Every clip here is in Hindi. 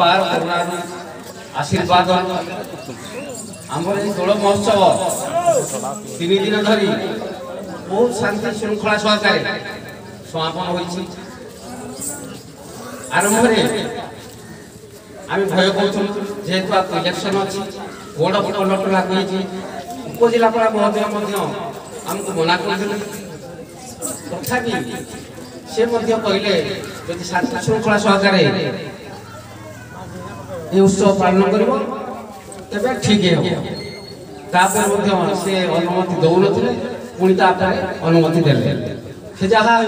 अपार करुणा आशीर्वाद आमर दोल महोत्सव 3 दिन धरी बहुत शांति श्रृंखला सहकार समापन होइछि। आरंभ आम भय करूँ जेहेतु आप इलेक्शन अच्छी बड़ पलट लागू उपजिलापाल महोदय आमको मना कर तथापि से कहले यदि शांति श्रृंखला सहकार ये उत्सव पालन कर ठीक है से अनुमति दौन पुणी अनुमति देले से जहाँ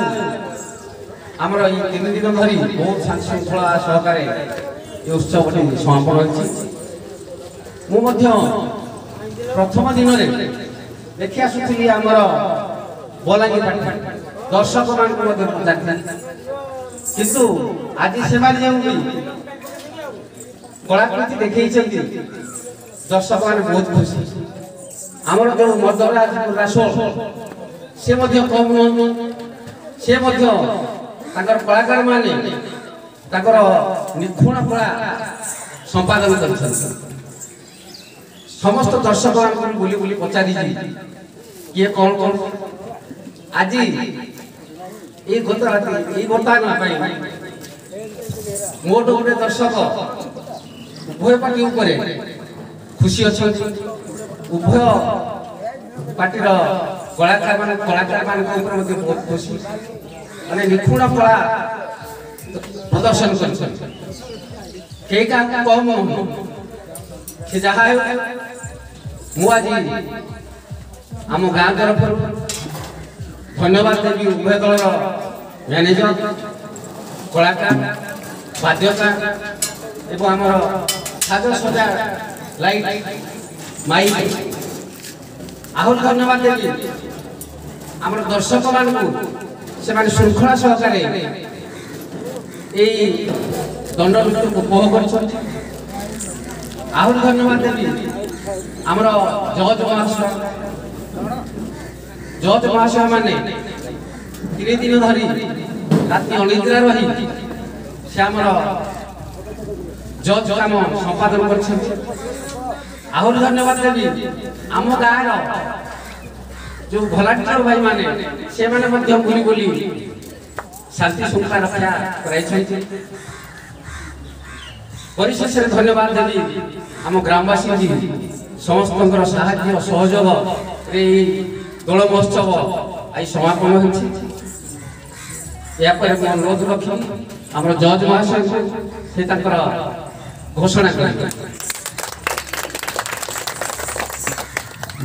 आमर ये 3 दिन धरी बहुत शांति श्रृंखला सहकार ये उत्सव समापन होती प्रथम दिन में देखी आसुली आमर बलांगीर दर्शक मान किंतु आज से कलाकृति देखी दर्शक मान बहुत खुशी आमर जो मदराज से कम नुह से कलाकार माने निखुण कला संपादन कर समस्त दर्शक मान बुली बुली पचारि किए कौन कौन आज ये गत राति ये बर्तमान मोट गोटे दर्शक उभय पार्टी उपरे खुशी अच्छा उभय पार्टीर कलाकार मान बहुत खुशी मैंने निखुण कला प्रदर्शन कर कम से जहाँ मुझे आम गाँ तरफ धन्यवाद देवी उभय दल मैनेजर कलाकार बाध्यकार एवं आमर साज सजा लाइट माइक आहरी धन्यवाद देवी आम दर्शक मान से श्रृंखला सहकार दंड नृत्य उपभोग कर आहरी धन्यवाद देवी आमर जज महाशय माने 3 दिन धरी राति अनिद्रा रही से आमर जज काम संपादन कर आहरी धन्यवाद देवी आम गाँव जो भलाटीर भाई माने से माने बुली बुली शांति श्रृंखला रक्षा परिशेष धन्यवाद देवी आम ग्रामवासी समस्त साहाय्य सहयोग दोल महोत्सव आज समापन होपर अनुरोध रखी आम जज महाशय से घोषणा कर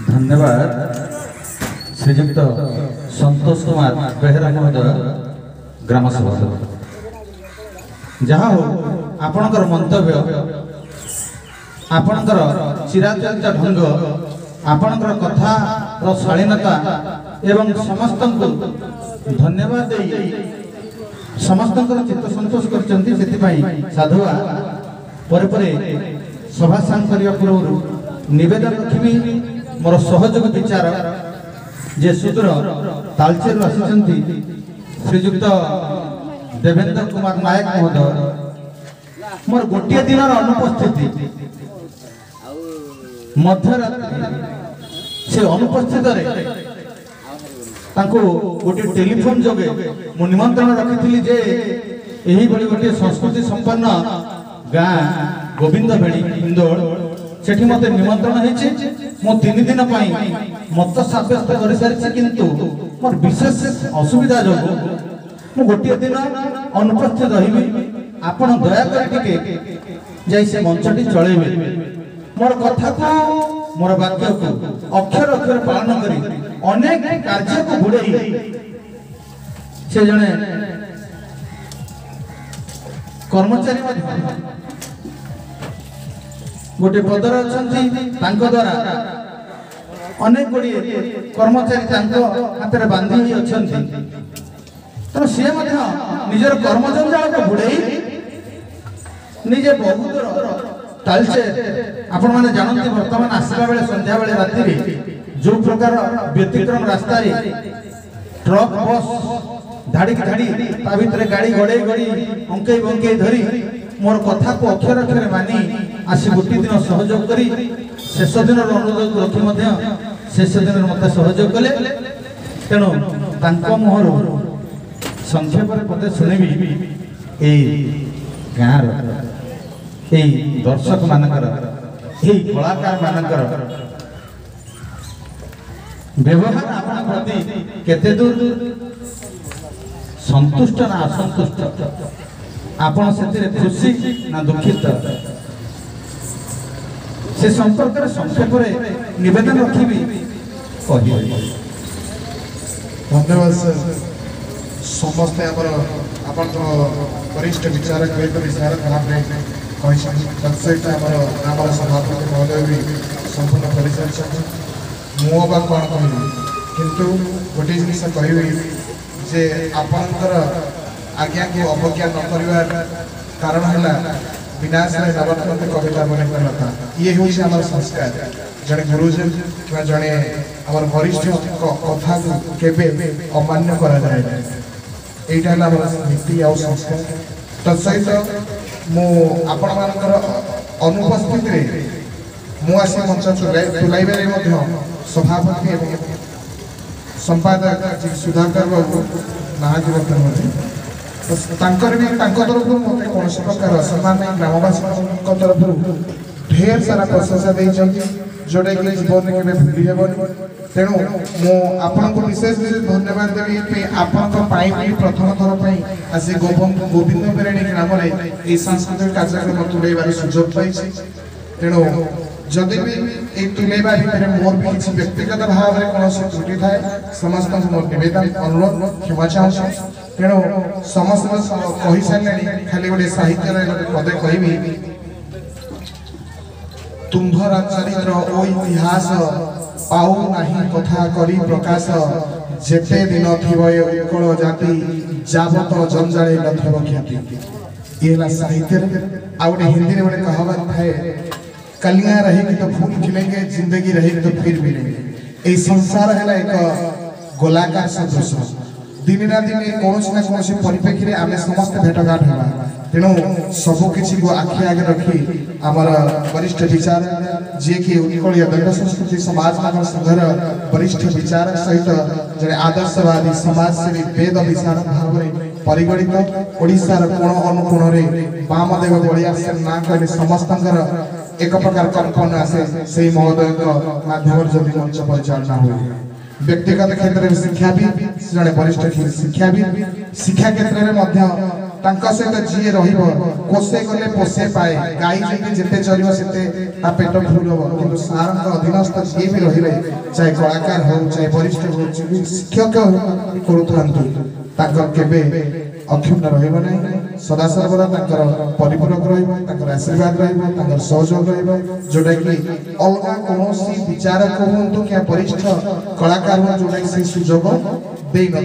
धन्यवाद श्रीजुक्त संतोष कुमार बेहरा महोदय ग्राम सभा जहाँ हो आपणकर मंतव्य आपणकर चिराचरित ढंग आपणकर कथा शालीनता एवं समस्त धन्यवाद दे समस्त चित्त संतोष कर साधुआ परे सभा सांग करने पूर्व निवेदन रखी मोर सहयोग विचार जे सुदूर तालचेर आसी श्रीजुक्त देवेंद्र कुमार नायक महोदय मोर गोटे दिन अनुपस्थिति मध्यरात्रि से अनुपस्थित गोटे टेलीफोन जोगे मु निमंत्रण रखी जे यही बड़ी गोटे संस्कृति संपन्न गाँ गोविंद भेड़ी इंदोर सेठी मते निमंत्रण होइछे मो 3 दिन पई मत साब्यस्त कर सारी किंतु मोर विशेष असुविधा जो मु गोटे दिन अनुपस्थित रही आपण दया कर जाई से मंचटी चलेबे मोर कथा को मोर वाक्य को अक्षर अक्षर पालन करी अनेक कार्य को बुड़ई से जने कर्मचारी गोटे पदर अच्छा द्वारा अनेक गुड़ी कर्मचारी हाथ में बांधि अच्छा तेणु सी निजर कर्मजंजाल को बुड़े निजे बहुत तालचेर आपण मैंने जानते बर्तमान आसला बेले संध्या बेले राति जो प्रकार व्यतिक्रम रास्ता ट्रक बस धाड़ी धाड़ी ता भितर गाड़ी गड़े गड़ी अंकई बंकई धरी मोर कथा को अक्षर अक्षर मानी आसी गोटे दिन सहयोग करी शेष दिन अनुरोध रखी शेष दिन मत सहयोग कले तेणु मुहर संक्षेप पदे शुणिबी ए गाँव दर्शक मानकर कलाकार मानकर व्यवहार आपण प्रति केते दूर संतुष्ट ना असंतुष्ट आपण से खुशी ना दुखित से संपर्क में संक्षेप निवेदन रखी धन्यवाद सर समस्ते आपण तो वरिष्ठ विचारक विचारक भाव में सहित आम सभापति महोदय भी संपूर्ण कर मुझा कौन कह किंतु गोटे जिन कह जे आपणकर आज्ञा को अवज्ञा न कर कारण है विनाश नवरत्न कविता मन कथा ये हूँ आम संस्कार जड़े गुरुजन कि जड़े आम वरिष्ठ कथा केवे अमान्य करा जाए यहाँ नीति आ संस्कार तत्सहित आपण मानकर अनुपस्थित मुझे मंच तुलाइबारे सभापति एवं संपादक सुधाकर बाबू नाहाजी बर्तमान तरफ मत कौन प्रकार ग्रामवासी तरफ ढेर सारा प्रशंसा जोटा कि जीवन में केवे भूली हेबनी तेणु मुझे विशेष विशेष धन्यवाद देवी आपण प्रथम थर आसी गोविंद बेराणी ग्राम में सांस्कृतिक कार्यक्रम तुलाइबार सुजोग पाई तेणु जदि भी ये तुलाइबा भितर मोर भी किसी व्यक्तिगत भाव में कौन त्रुटि थाए समस्त मोर निवेदन अनुरोध क्षमा चाहूँ तेणु समस्त कही सारे खाली गोटे साहित्य पदे कहबी तुम्भर चरित्र ओ इतिहास पाऊ नहीं कथा करी प्रकाश जेते दिन थिब उत्कल जाति जावत जंजाले नथिब ख्याति ये साहित्य आ गोटे हिंदी में गोटे कहावत थाए कलियां रहेगी तो फूल खिलेंगे जिंदगी रहेगी तो फिर मिलेंगे ये संसार है एक गोलाकार सदृश दिन ना दिन कौन ना कौन परिप्रेक्षी में आम समस्त भेटघाट होगा तेणु सबकि को आखि आगे रखी आमर वरिष्ठ विचारक जी कि उत्कलीय दंड संस्कृति समाज संघर वरिष्ठ विचारक सहित जड़े आदर्शवादी समाजसेवी वेद विशारद भाव में परिगणित ओडिशार कोण अनुकोण वामदेव बलिया से ना कहले समस्त एक प्रकार कंपन आसे से महोदय माध्यम जब मंच परिचालना हुए व्यक्तिगत क्षेत्र में शिक्षाविद जड़े वरिष्ठ शिक्षाविद शिक्षा क्षेत्र में सहित जी रोसे गले पोषे पाए गाई जिते चलो से पेट फुल हम कि सार अधीनस्थ जी भी रही चाहे कलाकार हो चाहे वरिष्ठ हो शिक्षक केवे अक्षुण्ण रहा सदा सर्वदा परिपूरक आशीर्वाद सहयोग जोटा कि अलग कौन विचारक हूँ क्या वरिष्ठ कलाकार हूँ जोटा कि सुजोग दे न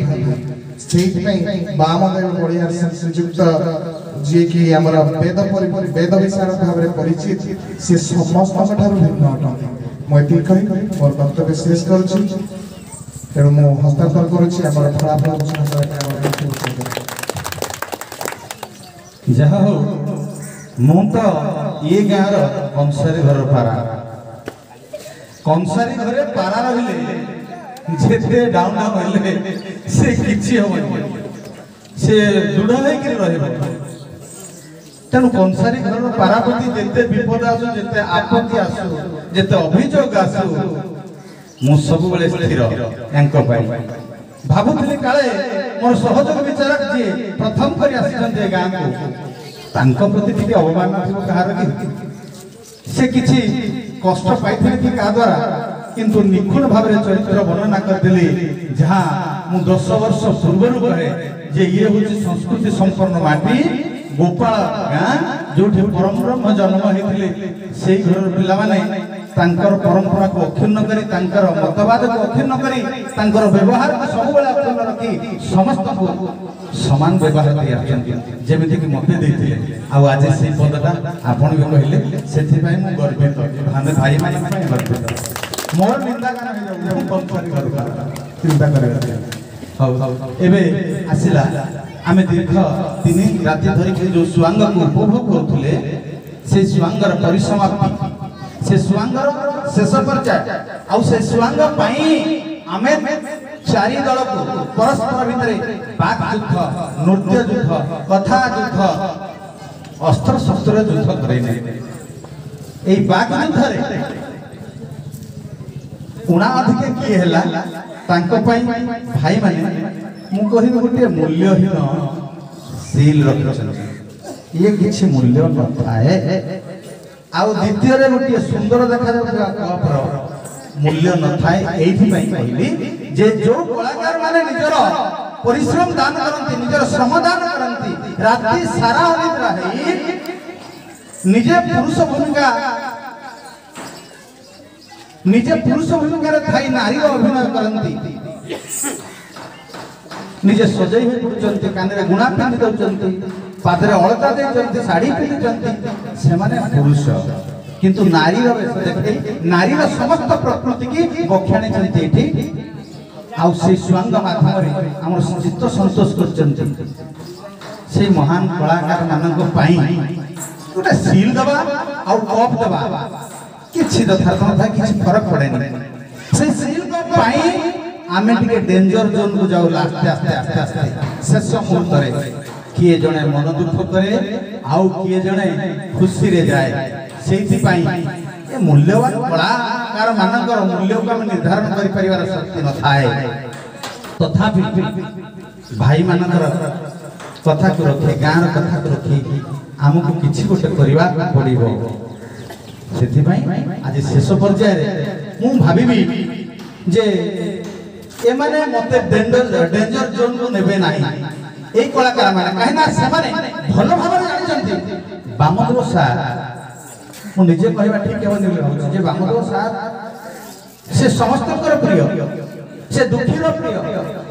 वामदेव बलिया श्रीजुक्त जी कि वेद विशारद भाव में परिचित सी समस्त भिन्न अटंती मुझे कही मोर वक्तव्य शेष करू मु हस्तांतर कर फलाफल जहा हो मु तो ये गाँव कंसारी घर पारा कंसारी घरे पारा रहिले जेते डाउन डाउन होले से किछि होबनी से जुड़ा है कि रहबो तेणु कंसारी घर पारापति जेते विपद आसु जेते आपत्ति आसु जेते अभियोग आसु मु सब बेले स्थिर यांको पाई भाबुथली काले मोर सहयोग विचारक जी प्रथम करी आसिछन्ते गाँ को तांको प्रति टिके अवमान नथिबो कहार कि से किछि कष्ट पाइथिले कि का द्वारा किंतु निखुण भाव में चरित्र वर्णना करदेली जहाँ मु 10 वर्ष पूर्व कहे जे ये हूँ संस्कृति संपन्न माटी गोपाल गाँ जो परम ब्रह्म जन्म होते से घर पिला परंपरा को अक्षुण्ण करी मतवाद को अक्षुण्ण करी व्यवहार को सब अक्षुण्ण रखी समस्त को समान व्यवहार जमीती कि मत देते आज से पदटा आपण भी कहले से गर्वित भाई मान गर्वित मोर निंदा चिंता कर आसला आमे दीर्घ 3 राति धरिक जो स्वांग को उपभोग करथुले से स्वांगर परिसमाप्ति से स्वांगर शेष पर्याय आ से स्वांग पाई आमे चारि दल को परस्पर भितरे बाक युद्ध नृत्य युद्ध कथा युद्ध अस्त्र शस्त्र युद्ध करैने एई बाक युद्ध रे उणा अधिक किए हला तांको पई भाई माने मु कहि गोटे मूल्यहीन सील रखछन ये किछि मूल्य न थाए आउ द्वितीय रे गोटे सुंदर देखा जाउगा कपर मूल्य न थाए एथि पई कहली जे जो कलाकार माने निजर परिश्रम दान करंती निजर श्रम दान करंती राति सारा अनिद्रा है निजे पुरुष भूमिका रे थाई नारी अभिनय करंती निजे सजई हो पड़चंती कानरे गुणा पिंधि दउचंती पादरे अलता देचंती साड़ी पिंधुचंती से माने पुरुष किंतु नारी रो देखै नारी रो समस्त प्रकृति की बख्याणी चंती एठी आउ से स्वांग माध्यम रे हमर चित्त संतोष करचंती से महान कलाकार मानक पाई गोटे सील दबा आउ कप दबा किछि यथार्थ था किछि फरक पड़े नहीं से सील को पाई आमे टिके डेंजर जोन को जाऊ आस्ते आस्ते आस्ते आस्ते शेष मुहूर्त रे किए जणे मन दुख करे आउ किए जणे खुशी रे जाए सेति पाई ए मूल्यवान कलाकार मानकर मूल्य को हम निर्धारण करि परिवार शक्ति न थाए तथापि भाई मानकर कथा को रखे गाँव कथा को रखे आमको किछि गोटे करबा पड़िबो सेति भाई आज शेष पर्याय रे मु भाबिबी जे ए माने मते डेंजर जोन को नेबे नाही ए कलाकार माने काहे ना से माने भलो भाबरे जानि जंती बामदेव सार मु निजे कहबा ठीक हेबो निले जे बामदेव सार से समस्तकर प्रिय से दुखीर प्रिय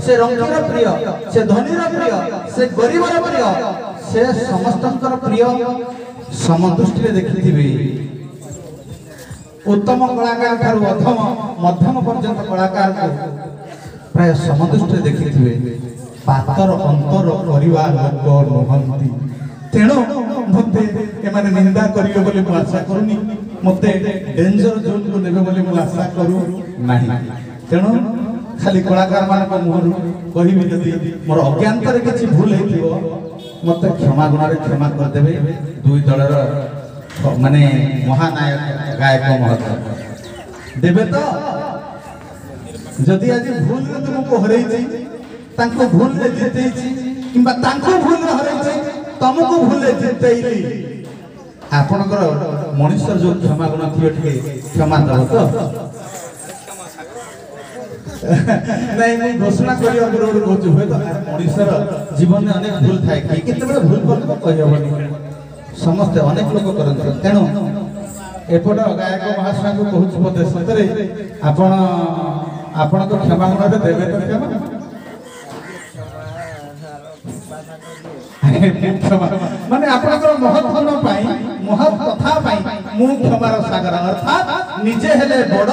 से रंगीर प्रिय से धनीर प्रिय से गरीबर प्रिय से समस्तकर प्रिय समदृष्टि रे देखिथिबे उत्तम कलाकार ठारू अधम मध्यम पर्यंत कलाकार को प्राय समदृष्टि देखिथिबे पातर अंतर करिवा लोक नहंती तेणु मते एमाने निंदा करियो बोले मु आशा करूनी मते डेंजर जोन को नेबे बोले मु आशा करू नाही तेणु खाली कलाकार मान को मुहरु कहिबे जदी मोर अज्ञानतर किछि भूल हेतिबो मते क्षमा गुणारे क्षमा कर देबे दुई दलर माने महानायक गायक महत्व देबे तो जदि आज भूल रे तुमको हरई छी तांको भूल रे जितई छी किबा तांको भूल रे हरई छी तुमको भूल रे जितईली आपनकर मनुष्य जो क्षमा गुण थियो ठे क्षमा दब तो नहीं मैं घोषणा करी अनुरोध कहछु होय तो मनुष्यर जीवन में अनेक भूल थाए कि केते बडे भूल करबो कहि हबनी समस्त अनेक लोक करन तेणु एपट गायक महाशय को कहछु पदे सतरे आपण को क्षमा गुण देबे तो क्षमा माने आपनकर महत्व पाई महत कथा पाई मु क्षमार सागर अर्थात निजे हेले बड़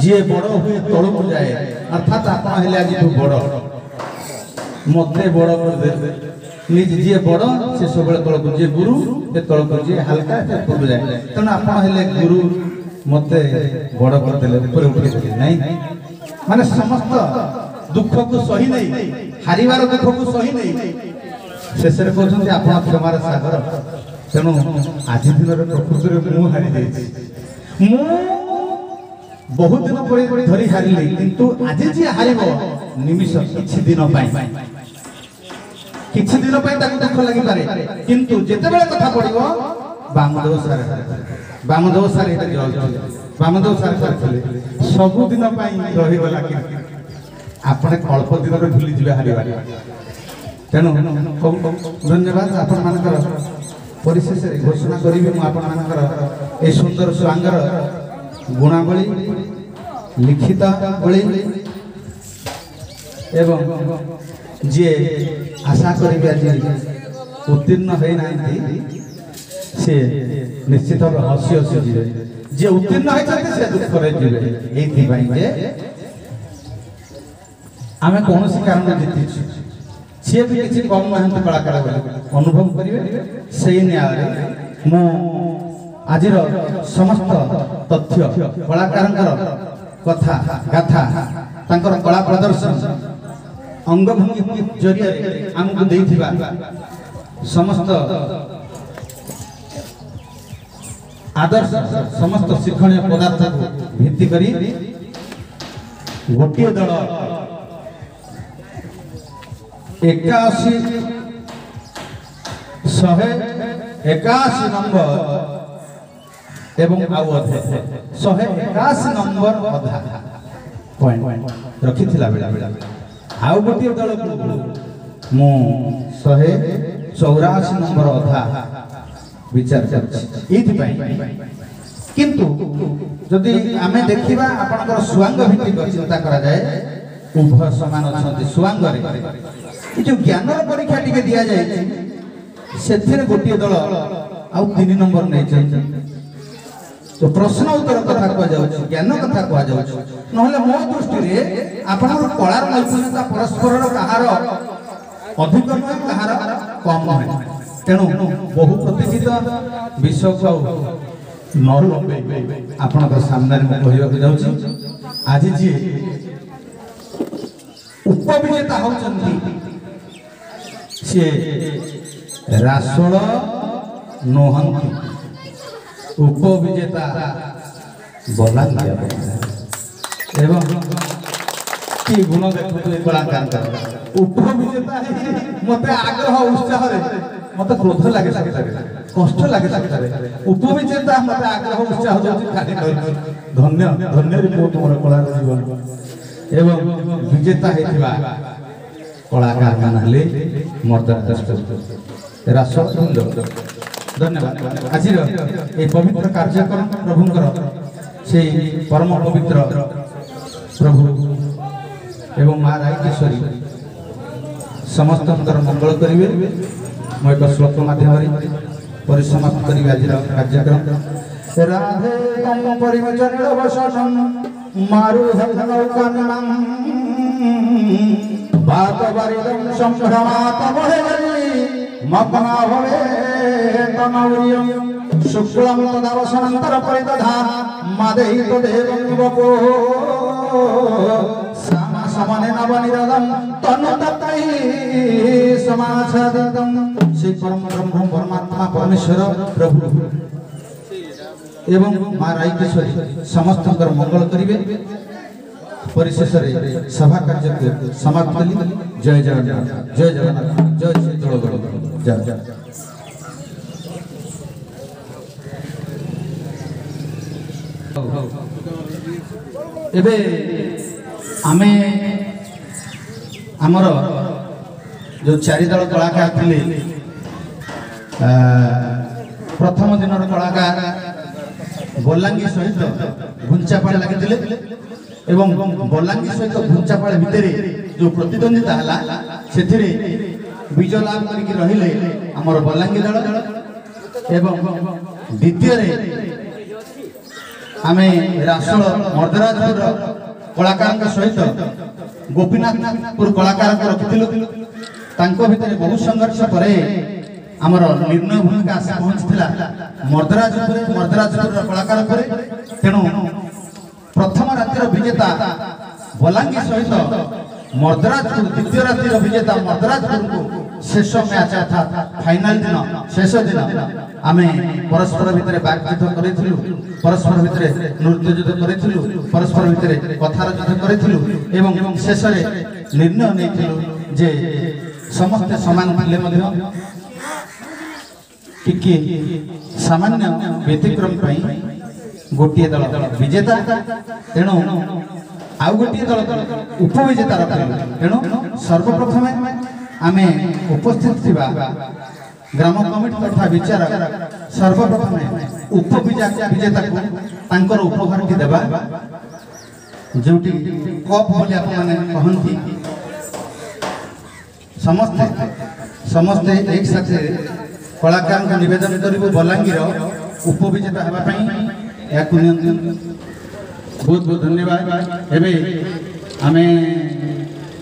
जे बड़ हुए तळु को जाए अर्थात आपण हेले आज तू बड़ मते बड़ कर दे निज जे बड़ से सबले तळ को जे गुरु ए तळ को जे हल्का से पूर्व जाए तने आपण हेले गुरु मते बड़ कर देले ऊपर उठे देले नहीं माने समस्त दुख को सही नहीं हारिवार दुख को सही नहीं शेष रे कहउछन आपण क्षमार सागर तेणु आज दिन रे प्रकृति रे मु हारि देछि मु बहुत दिन पर धरी हारिले किंतु आज जे हारिबो निमिष किछि दिन पई ताकु दुख लागि पारे किंतु जेते बेले कथा पडिबो बामदेव सार एटा जल बामदेव सार करथले सब दिन पई रहि गला कि आपने अल्प दिन रे भूली जिवे हारिबा तेणु धन्यवाद आपण मानकर परिशेष घोषणा करिबे मु आपण मानकर ए सुंदर स्वांगर गुणावली लिखित बली एवं जे आशा करिबे आज उत्तीर्ण होई नांती से निश्चित भाव हसी हसी जीवे जे उत्तीर्ण होई से दुख रे जीवे एथि भाई जे आमे कोनोसी कारण जीति सी भी किसी कम नहांती कलाकार अनुभव करेंगे से न्याय मु आज समस्त तथ्य कलाकार कथा गाथा तांकर कला प्रदर्शन अंगभंगी जरिया आमको देथिबा समस्त आदर्श समस्त शिक्षणीय पदार्थ को भित्ति करी गोटे दल 181 नंबर एवं आउ अधे 181 नंबर अधा पॉइंट रखी थिला बेला आउ गोटे दल को मु 184 नंबर अधा विचार किंतु जदि आमे देखिबा आपनकर स्वांग भित्तिक चिंता करा जाए उभय समान अछंती स्वांग रे जो ज्ञान परीक्षा टिके दिया जाए सेथिरे गोटे दल आउ 3 नंबर नै छै तो प्रश्न उत्तर कथा को जाउ ज्ञान कथा को जाउ नहले मो दृष्टि रे आपनकर कलार नैपुण्यता परस्पर कहार अधिक नय कहार कम नय तेणु बहु प्रतिष्ठित विश्व को नलबे आपण सामने कहवाक जाऊँ आज जी उपविजेता होती सी रासोल नोहंती उपविजेता बलांगिया एवं कि गुण देखु कलाकार उपविजेता मत आग्रह उत्साह मत क्रोध लगे कष्ट लगे उपविजेता मत आग्रह उत्साह धन्य धन्य तुम कला जीवन एवं विजेता होता कलाकार मान मर्यादा धन्यवाद आज ये पवित्र कार्यक्रम प्रभुंर से परम पवित्र प्रभु एवं माँ रायकेश्वरी समस्त मंगल करेंगे मैं एक श्लोक माध्यम परिसमाप्त करी आज कार्यक्रम राधे तम परिवचन वसनं मारु नौकानमं बात वरिदं संभ्रमात मोहवल्ली मग्ना भवे तनौर्यं शुक्लं तदवसनंतर परिदधा मादेहि तदेवं वपो समने नवनिरदं तनुततै समाच्छादितं श्री परम ब्रह्म परमात्मा परमेश्वर प्रभु एवं माँ रायकेश्वरी समस्त मंगल करेंगे परिशेष सभा कार्य को समाप्त कली जय जगन्नाथ जय जगन्नाथ जय श्री दलगढ़ जय एबे आमे आमर जो चारि दल कलाकार थे प्रथम दिन कलाकार बलांगी सहित घुंचापाड़ लगे एवं बलांगी सहित घुंचापाड़ भितर जो प्रतिद्वंदिता है से विजय लाभ करके रहिले आमर बलांगी दल एवं द्वितीय आमे रासोल मर्दराजपुर कलाकार सहित गोपीनाथपुर कलाकार रखिलु भितर बहु संघर्ष पर आमर निर्णय भूमिका आसी पहुंचला मर्दराजपुर कलाकार पर तेणु प्रथम रातिर विजेता बलांगी सहित मर्दराजपुर द्वितीय रातिर विजेता मर्दराजपुर को शेष मैच अर्थात फाइनाल दिन शेष दिन आमे परस्पर भितर बातचीत करिथिलु परस्पर भितर नृत्य युद्ध करिथिलु परस्पर भितर कथार युद्ध करिथिलु एवं शेष निर्णय नेथिलु जे समस्त समान थिले मध्ये टिके सामान्य व्यतिक्रम पई गोटिए दल विजेता तेणु आउ गोटिए दल उपविजेता रखिलु तेणु सर्वप्रथम आमे उपस्थित थिबा ग्राम कमिटी तथा विचार सर्वप्रथम उपविजेता को तांकर उपहार के देबा जोटी कप बोली आप माने कहंती समस्ते एक साथ कलाकार को निवेदन करिबो बलांगीर उपविजेता हेबा पई या बहुत बहुत धन्यवाद एबे आमे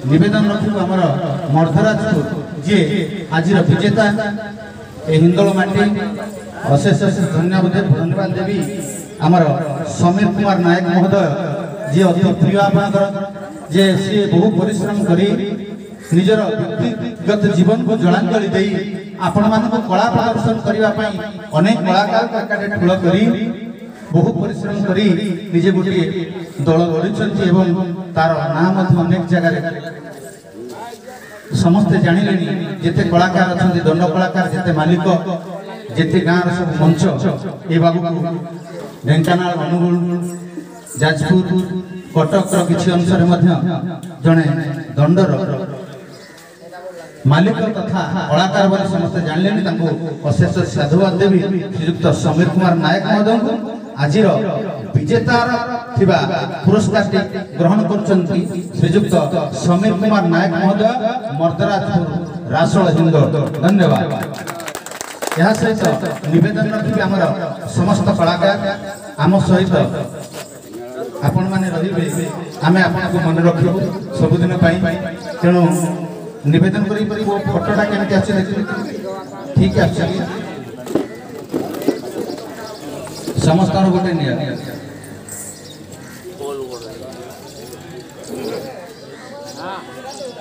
निवेदन रखू आमर मर्धराजपुर जी आज विजेता हिंदोल माटी अशेष अशेष धन्यवाद देवी आमर समीर कुमार नायक महोदय जी अति प्रिय आपणकर जे सी बहु परिश्रम करी निजर व्यक्तिगत जीवन को जलांजलि दे आपण मानक कला प्रदर्शन करने अनेक कलाकार एकाठे ठूल करी बहु परिश्रम करी निजे गोटे दल गढ़ी एवं तार नाम अनेक जगह समस्ते जानिले जिते कलाकार अच्छा दंड कलाकार जिते मालिक जिते गाँव सब मंच ये बाबू ढेंकानाल अनुगुल जाजपुर कटक किसी अंशरे जड़े दंडर मालिक तथा कलाकार बोले समस्ते जानले अशेष साधुवाद देवी श्रीयुक्त समीर कुमार नायक महोदय को आज विजेतार पुरस्कार ग्रहण कर श्रीयुक्त समीर कुमार नायक महोदय मर्दराजपुर रासोल हिंदोल धन्यवाद। यह सहित निवेदन रखी आमर समस्त कलाकार आम सहित आपण मैंने रे आम आपको मन रखू सबुदिन तेणु निवेदन करी वो फोटोटा केमती आछे देखिए ठीक है समस्त गोटे निया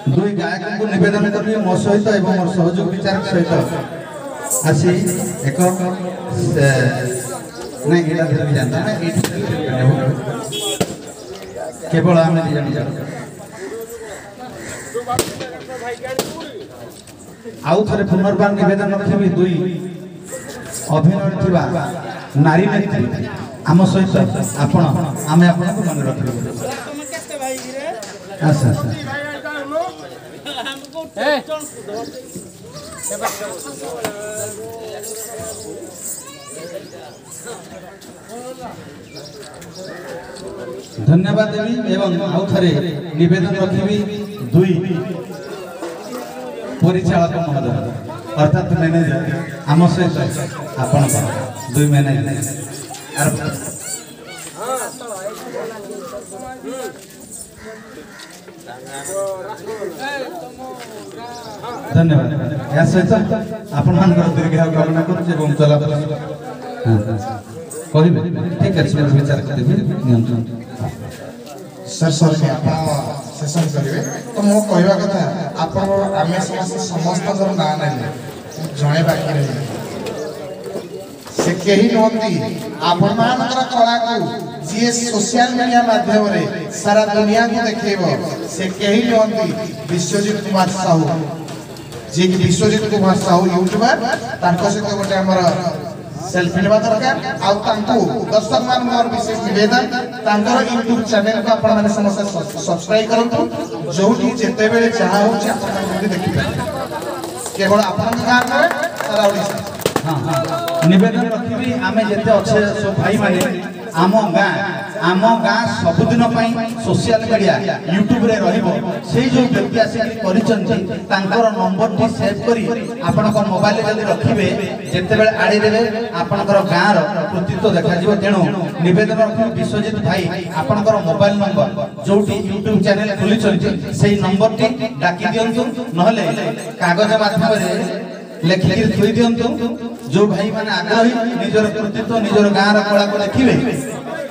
दुई गायक को निवेदन करी मो सहित एवं मोर सहयोग विचारक सहित आसी एक नहीं एटा धरि जानता ना केवल आम आउ थे पुनर्बार निवेदन रखी दुई अभिनय नारी नेत्री आम सहित आपण आम आपको मन रखू धन्यवाद देवी एवं आउ थे निवेदन रखी दुई परिचालक महोदय अर्थात मैनेजर आम सहित आपण दुई मैनेजर धन्यवाद या सहित आपण मानकर दीर्घायु कामना करूँ चला कहे ठीक है विचार कर सर सर सेशन करेंगे तो मो कहवा कथा आप आम समस्त ना ना जड़े बाकी रही से कहीं नुहति आपण कला को जी सोशल मीडिया माध्यम सारा दुनिया को देखेब से कहीं नुहति विश्वजीत कुमार साहू जी विश्वजीत कुमार साहू यूट्यूबर सहित गोटे सेल्फी लेवा दरकार दर्शक मान मोर विशेष निवेदन यूट्यूब चैनल को आपण माने समस्त सब्सक्राइब करंतु जोठी जेते बेले चाहा हो आपण देखि केवल आपण गान रे सारा ओडिसा हां निवेदन रखिबी आमे जेते अच्छे सब भाई माने आम गाँ सबुदिन सोशल मीडिया यूट्यूब रे रहिबो से जो व्यक्ति आसिक करिसंती तांकर नंबर टी सेव करी आपनकर मोबाइल जल्दी रखिबे जेते बेले आडी देबे आपनकर गाँ रो कृतित्व देखा जिवो तेणु निवेदन रखिबो विश्वजीत भाई आपनकर मोबाइल नंबर जोटी यूट्यूब चैनल खुलिसंती सेही नंबर टी डाकी दियंतु नहले कागज माध्यम रे लेखि थोई दियंतु जो भाई माने आग्रही निजर कृतित्व निजर गाँ रो कला को देखिबे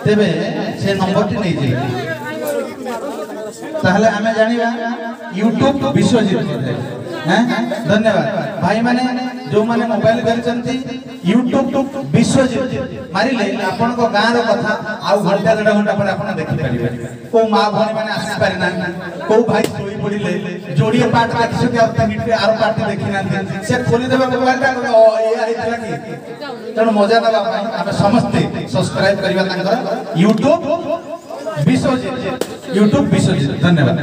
तेबे से नंबर टी नहीं जाए ताहले हमें जानिबा यूट्यूब विश्वजीत हैं धन्यवाद भाई माने जो माने मोबाइल करचंती यूट्यूब विश्वजीत मारिले आपन को गाँ रो कथा आउ घंटा 1.5 घंटा पर आपन देखि परिबे को मां भणी माने आसी पारि ना को भाई सोई पड़िले जोड़िए पार्ट देखि के अब मिनिट आरो पार्ट देखि ना से खोली देबे मोबाइल टा ओ ये आइतला की तण मजा ना हम समस्त सब्सक्राइब करबा तांकर यूट्यूब विश्वजीत धन्यवाद